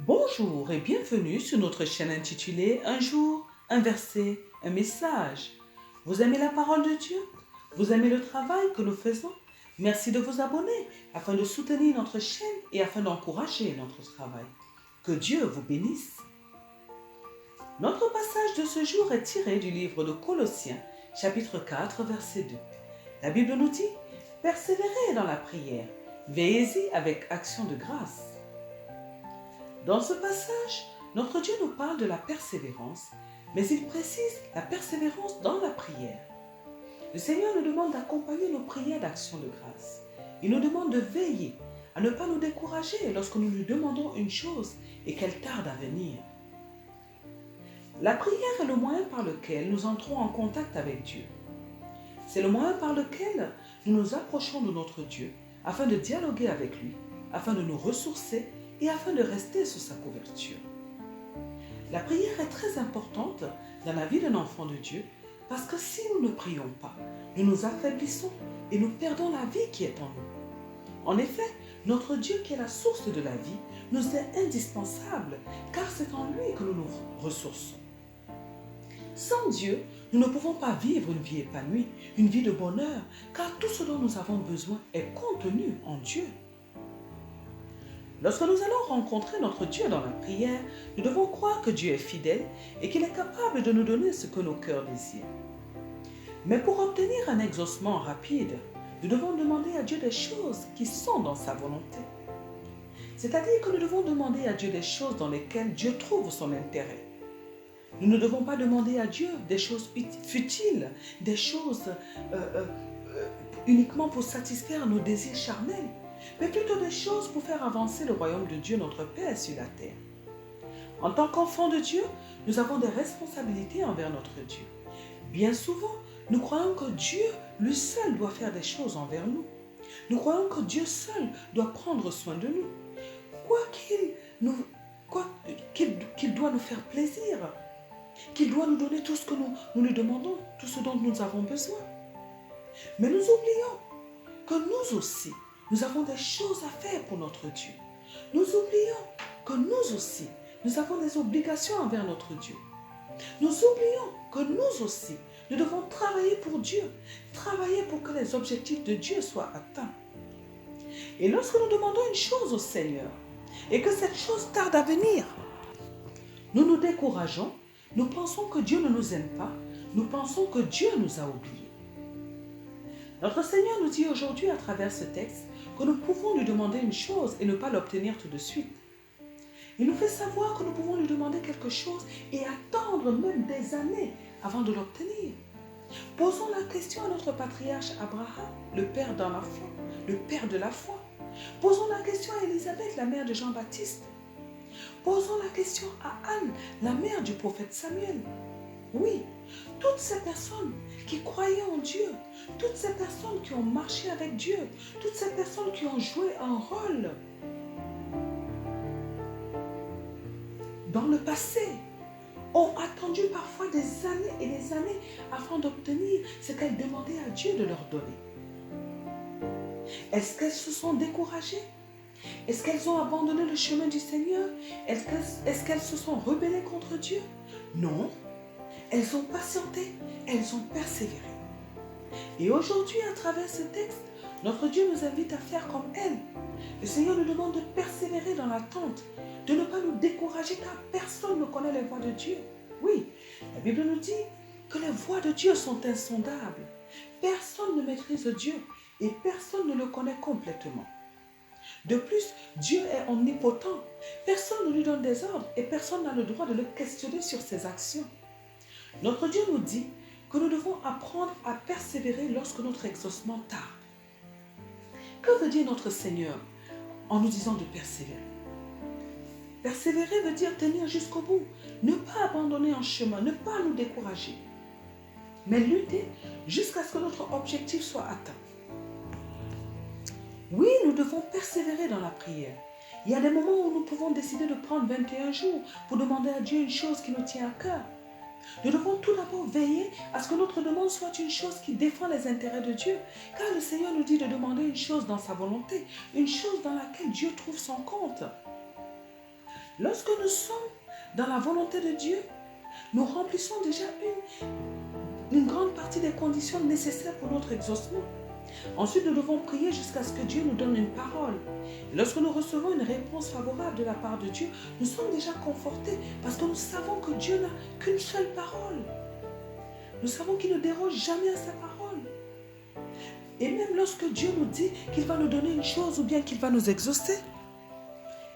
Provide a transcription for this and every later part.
Bonjour et bienvenue sur notre chaîne intitulée Un jour, un verset, un message. Vous aimez la parole de Dieu? Vous aimez le travail que nous faisons? Merci de vous abonner afin de soutenir notre chaîne et afin d'encourager notre travail. Que Dieu vous bénisse. Notre passage de ce jour est tiré du livre de Colossiens, chapitre 4, verset 2. La Bible nous dit: persévérez dans la prière, veillez-y avec action de grâce. Dans ce passage, notre Dieu nous parle de la persévérance, mais il précise la persévérance dans la prière. Le Seigneur nous demande d'accompagner nos prières d'action de grâce. Il nous demande de veiller, à ne pas nous décourager lorsque nous lui demandons une chose et qu'elle tarde à venir. La prière est le moyen par lequel nous entrons en contact avec Dieu. C'est le moyen par lequel nous nous approchons de notre Dieu afin de dialoguer avec lui, afin de nous ressourcer et afin de rester sous sa couverture. La prière est très importante dans la vie d'un enfant de Dieu parce que si nous ne prions pas, nous nous affaiblissons et nous perdons la vie qui est en nous. En effet, notre Dieu qui est la source de la vie nous est indispensable car c'est en lui que nous nous ressourçons. Sans Dieu, nous ne pouvons pas vivre une vie épanouie, une vie de bonheur, car tout ce dont nous avons besoin est contenu en Dieu. Lorsque nous allons rencontrer notre Dieu dans la prière, nous devons croire que Dieu est fidèle et qu'il est capable de nous donner ce que nos cœurs désirent. Mais pour obtenir un exaucement rapide, nous devons demander à Dieu des choses qui sont dans sa volonté. C'est-à-dire que nous devons demander à Dieu des choses dans lesquelles Dieu trouve son intérêt. Nous ne devons pas demander à Dieu des choses futiles, des choses uniquement pour satisfaire nos désirs charnels, mais plutôt des choses pour faire avancer le royaume de Dieu, notre Père, sur la terre. En tant qu'enfants de Dieu, nous avons des responsabilités envers notre Dieu. Bien souvent, nous croyons que Dieu, lui seul, doit faire des choses envers nous. Nous croyons que Dieu seul doit prendre soin de nous, qu'il doit nous faire plaisir, qu'il doit nous donner tout ce que nous lui demandons, tout ce dont nous avons besoin. Mais nous oublions que nous aussi, nous avons des choses à faire pour notre Dieu. Nous oublions que nous aussi, nous avons des obligations envers notre Dieu. Nous oublions que nous aussi, nous devons travailler pour Dieu, travailler pour que les objectifs de Dieu soient atteints. Et lorsque nous demandons une chose au Seigneur et que cette chose tarde à venir, nous nous décourageons, nous pensons que Dieu ne nous aime pas, nous pensons que Dieu nous a oubliés. Notre Seigneur nous dit aujourd'hui à travers ce texte que nous pouvons lui demander une chose et ne pas l'obtenir tout de suite. Il nous fait savoir que nous pouvons lui demander quelque chose et attendre même des années avant de l'obtenir. Posons la question à notre patriarche Abraham, le père dans la foi, le père de la foi. Posons la question à Élisabeth, la mère de Jean-Baptiste. Posons la question à Anne, la mère du prophète Samuel. Oui, toutes ces personnes qui croyaient en Dieu, toutes ces personnes qui ont marché avec Dieu, toutes ces personnes qui ont joué un rôle dans le passé, ont attendu parfois des années et des années afin d'obtenir ce qu'elles demandaient à Dieu de leur donner. Est-ce qu'elles se sont découragées? Est-ce qu'elles ont abandonné le chemin du Seigneur? Est-ce qu'elles se sont rebellées contre Dieu? Non. Elles ont patienté, elles ont persévéré. Et aujourd'hui, à travers ce texte, notre Dieu nous invite à faire comme elles. Le Seigneur nous demande de persévérer dans l'attente, de ne pas nous décourager car personne ne connaît les voies de Dieu. Oui, la Bible nous dit que les voies de Dieu sont insondables. Personne ne maîtrise Dieu et personne ne le connaît complètement. De plus, Dieu est omnipotent. Personne ne lui donne des ordres et personne n'a le droit de le questionner sur ses actions. Notre Dieu nous dit que nous devons apprendre à persévérer lorsque notre exaucement tarde. Que veut dire notre Seigneur en nous disant de persévérer? Persévérer veut dire tenir jusqu'au bout, ne pas abandonner en chemin, ne pas nous décourager, mais lutter jusqu'à ce que notre objectif soit atteint. Oui, nous devons persévérer dans la prière. Il y a des moments où nous pouvons décider de prendre 21 jours pour demander à Dieu une chose qui nous tient à cœur. Nous devons tout d'abord veiller à ce que notre demande soit une chose qui défend les intérêts de Dieu. Car le Seigneur nous dit de demander une chose dans sa volonté, une chose dans laquelle Dieu trouve son compte. Lorsque nous sommes dans la volonté de Dieu, nous remplissons déjà une grande partie des conditions nécessaires pour notre exaucement. Ensuite, nous devons prier jusqu'à ce que Dieu nous donne une parole. Et lorsque nous recevons une réponse favorable de la part de Dieu, nous sommes déjà confortés parce que nous savons que Dieu n'a qu'une seule parole. Nous savons qu'il ne déroge jamais à sa parole. Et même lorsque Dieu nous dit qu'il va nous donner une chose ou bien qu'il va nous exaucer,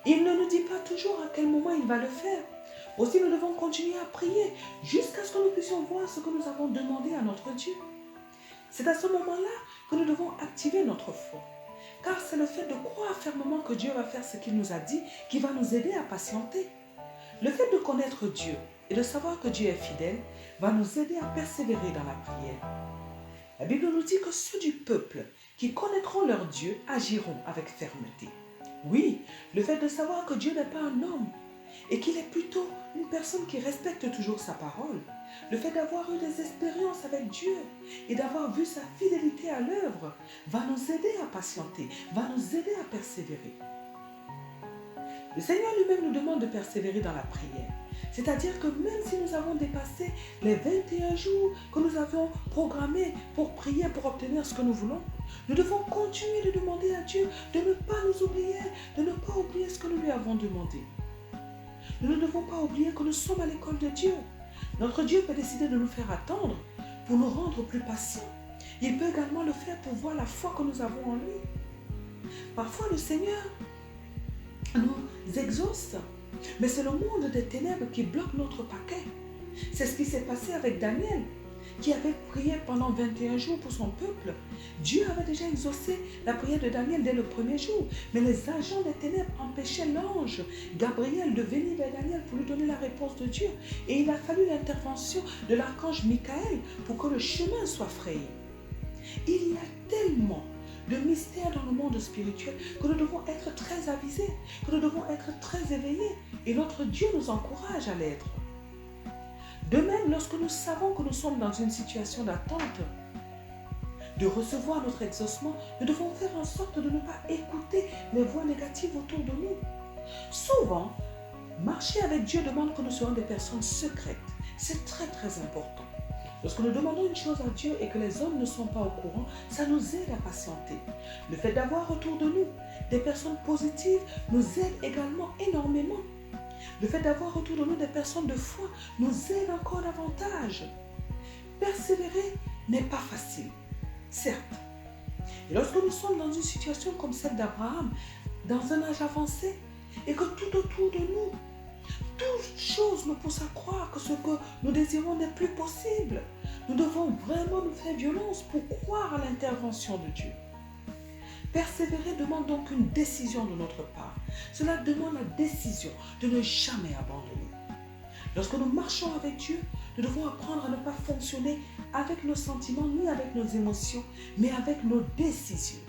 il ne nous dit pas toujours à quel moment il va le faire. Aussi, nous devons continuer à prier jusqu'à ce que nous puissions voir ce que nous avons demandé à notre Dieu. C'est à ce moment-là que nous devons activer notre foi. Car c'est le fait de croire fermement que Dieu va faire ce qu'il nous a dit qui va nous aider à patienter. Le fait de connaître Dieu et de savoir que Dieu est fidèle va nous aider à persévérer dans la prière. La Bible nous dit que ceux du peuple qui connaîtront leur Dieu agiront avec fermeté. Oui, le fait de savoir que Dieu n'est pas un homme et qu'il est plutôt une personne qui respecte toujours sa parole, le fait d'avoir eu des expériences avec Dieu et d'avoir vu sa fidélité à l'œuvre va nous aider à patienter, va nous aider à persévérer. Le Seigneur lui-même nous demande de persévérer dans la prière. C'est-à-dire que même si nous avons dépassé les 21 jours que nous avions programmés pour prier, pour obtenir ce que nous voulons, nous devons continuer de demander à Dieu de ne pas nous oublier, de ne pas oublier ce que nous lui avons demandé. Nous ne devons pas oublier que nous sommes à l'école de Dieu. Notre Dieu peut décider de nous faire attendre pour nous rendre plus patients. Il peut également le faire pour voir la foi que nous avons en lui. Parfois, le Seigneur nous exauce, mais c'est le monde des ténèbres qui bloque notre paquet. C'est ce qui s'est passé avec Daniel, qui avait prié pendant 21 jours pour son peuple. Dieu avait déjà exaucé la prière de Daniel dès le premier jour, mais les agents des ténèbres empêchaient l'ange Gabriel de venir vers Daniel pour lui donner la réponse de Dieu. Et il a fallu l'intervention de l'archange Michael pour que le chemin soit frayé. Il y a tellement de mystères dans le monde spirituel que nous devons être très avisés, que nous devons être très éveillés. Et notre Dieu nous encourage à l'être. De même, lorsque nous savons que nous sommes dans une situation d'attente de recevoir notre exaucement, nous devons faire en sorte de ne pas écouter les voix négatives autour de nous. Souvent, marcher avec Dieu demande que nous soyons des personnes secrètes. C'est très très important. Lorsque nous demandons une chose à Dieu et que les hommes ne sont pas au courant, ça nous aide à patienter. Le fait d'avoir autour de nous des personnes positives nous aide également énormément. Le fait d'avoir autour de nous des personnes de foi nous aide encore davantage. Persévérer n'est pas facile, certes. Et lorsque nous sommes dans une situation comme celle d'Abraham, dans un âge avancé, et que tout autour de nous, toute chose nous pousse à croire que ce que nous désirons n'est plus possible. Nous devons vraiment nous faire violence pour croire à l'intervention de Dieu. Persévérer demande donc une décision de notre part. Cela demande la décision de ne jamais abandonner. Lorsque nous marchons avec Dieu, nous devons apprendre à ne pas fonctionner avec nos sentiments ni avec nos émotions, mais avec nos décisions.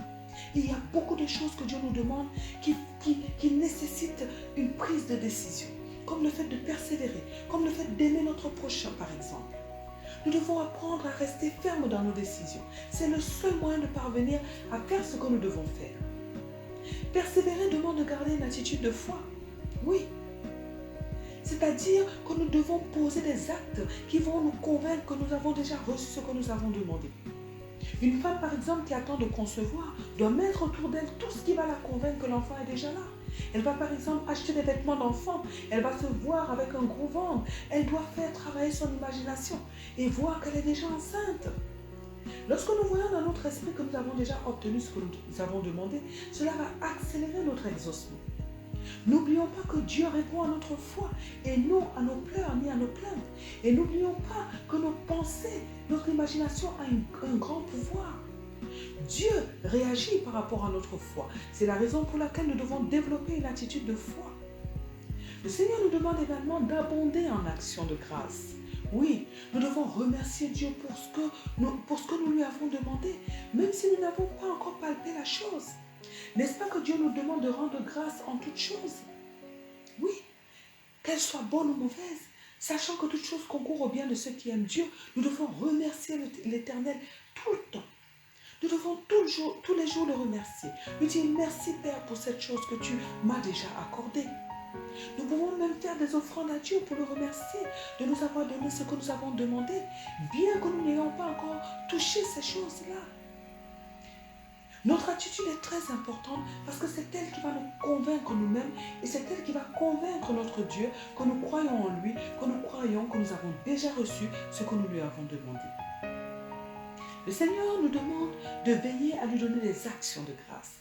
Il y a beaucoup de choses que Dieu nous demande qui nécessitent une prise de décision, comme le fait de persévérer, comme le fait d'aimer notre prochain par exemple. Nous devons apprendre à rester fermes dans nos décisions. C'est le seul moyen de parvenir à faire ce que nous devons faire. Persévérer demande de garder une attitude de foi. Oui. C'est-à-dire que nous devons poser des actes qui vont nous convaincre que nous avons déjà reçu ce que nous avons demandé. Une femme, par exemple, qui attend de concevoir, doit mettre autour d'elle tout ce qui va la convaincre que l'enfant est déjà là. Elle va, par exemple, acheter des vêtements d'enfant. Elle va se voir avec un gros ventre. Elle doit faire travailler son imagination et voir qu'elle est déjà enceinte. Lorsque nous voyons dans notre esprit que nous avons déjà obtenu ce que nous avons demandé, cela va accélérer notre exaucement. N'oublions pas que Dieu répond à notre foi et non à nos pleurs ni à nos plaintes. Et n'oublions pas que nos pensées, notre imagination a un grand pouvoir. Dieu réagit par rapport à notre foi. C'est la raison pour laquelle nous devons développer une attitude de foi. Le Seigneur nous demande également d'abonder en actions de grâce. Oui, nous devons remercier Dieu pour ce que nous lui avons demandé, même si nous n'avons pas encore palpé la chose. N'est-ce pas que Dieu nous demande de rendre grâce en toutes choses? Oui, qu'elles soient bonnes ou mauvaises, sachant que toute chose concourt au bien de ceux qui aiment Dieu, nous devons remercier l'Éternel tout le temps. Nous devons tous les jours le remercier. Lui dire merci Père pour cette chose que tu m'as déjà accordée. Nous pouvons faire des offrandes à Dieu pour le remercier de nous avoir donné ce que nous avons demandé, bien que nous n'ayons pas encore touché ces choses-là. Notre attitude est très importante parce que c'est elle qui va nous convaincre nous-mêmes et c'est elle qui va convaincre notre Dieu que nous croyons en lui, que nous croyons que nous avons déjà reçu ce que nous lui avons demandé. Le Seigneur nous demande de veiller à lui donner des actions de grâce.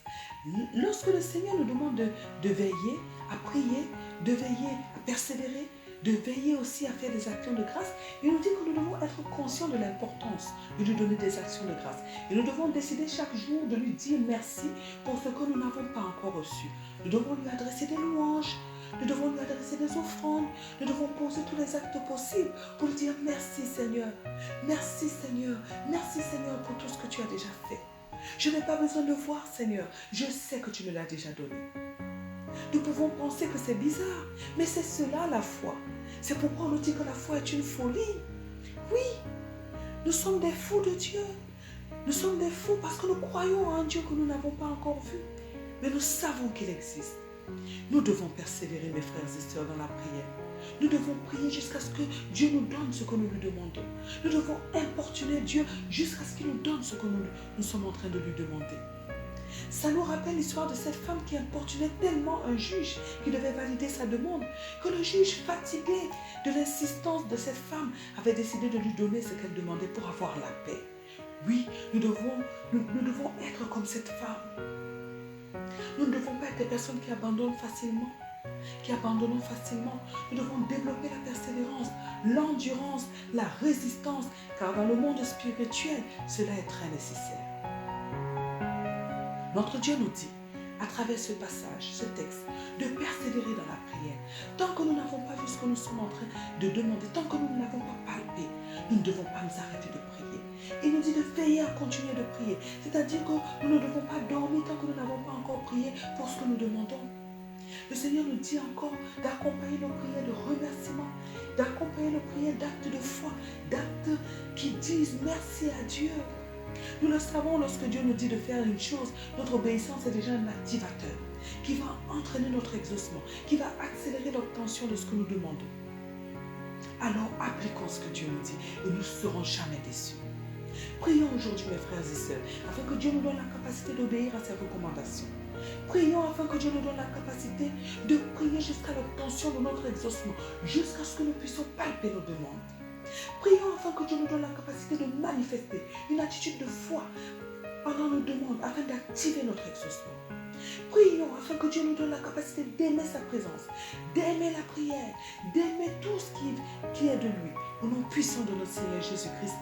Lorsque le Seigneur nous demande de veiller à prier, de veiller à persévérer, de veiller aussi à faire des actions de grâce, il nous dit que nous devons être conscients de l'importance de lui donner des actions de grâce. Et nous devons décider chaque jour de lui dire merci pour ce que nous n'avons pas encore reçu. Nous devons lui adresser des louanges, nous devons lui adresser des offrandes, nous devons poser tous les actes possibles pour lui dire merci Seigneur, merci Seigneur, merci Seigneur pour tout ce que tu as déjà fait. Je n'ai pas besoin de voir Seigneur, je sais que tu me l'as déjà donné. Nous pouvons penser que c'est bizarre, mais c'est cela la foi. C'est pourquoi on nous dit que la foi est une folie. Oui, nous sommes des fous de Dieu. Nous sommes des fous parce que nous croyons en un Dieu que nous n'avons pas encore vu. Mais nous savons qu'il existe. Nous devons persévérer, mes frères et sœurs, dans la prière. Nous devons prier jusqu'à ce que Dieu nous donne ce que nous lui demandons. Nous devons importuner Dieu jusqu'à ce qu'il nous donne ce que nous sommes en train de lui demander. Ça nous rappelle l'histoire de cette femme qui importunait tellement un juge qui devait valider sa demande que le juge, fatigué de l'insistance de cette femme, avait décidé de lui donner ce qu'elle demandait pour avoir la paix. Oui, nous devons être comme cette femme. Nous ne devons pas être des personnes qui abandonnent facilement. Nous devons développer la persévérance, l'endurance, la résistance, car dans le monde spirituel, cela est très nécessaire. Notre Dieu nous dit, à travers ce passage, ce texte, de persévérer dans la prière. Tant que nous n'avons pas vu ce que nous sommes en train de demander, tant que nous ne l'avons pas palpé, nous ne devons pas nous arrêter de prier. Il nous dit de veiller à continuer de prier. C'est-à-dire que nous ne devons pas dormir tant que nous n'avons pas encore prié pour ce que nous demandons. Le Seigneur nous dit encore d'accompagner nos prières de remerciement, d'accompagner nos prières d'actes de foi, d'actes qui disent merci à Dieu. Nous le savons, lorsque Dieu nous dit de faire une chose, notre obéissance est déjà un activateur qui va entraîner notre exaucement, qui va accélérer l'obtention de ce que nous demandons. Alors appliquons ce que Dieu nous dit et nous ne serons jamais déçus. Prions aujourd'hui, mes frères et sœurs, afin que Dieu nous donne la capacité d'obéir à ses recommandations. Prions afin que Dieu nous donne la capacité de prier jusqu'à l'obtention de notre exaucement, jusqu'à ce que nous puissions palper nos demandes. Prions afin que Dieu nous donne la capacité de manifester une attitude de foi pendant nos demandes, afin d'activer notre exaucement. Prions afin que Dieu nous donne la capacité d'aimer sa présence, d'aimer la prière, d'aimer tout ce qui est de lui. Au nom puissant de notre Seigneur Jésus-Christ.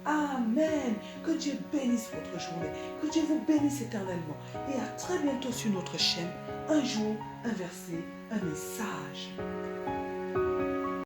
Amen. Que Dieu bénisse votre journée. Que Dieu vous bénisse éternellement. Et à très bientôt sur notre chaîne. Un jour, un verset, un message.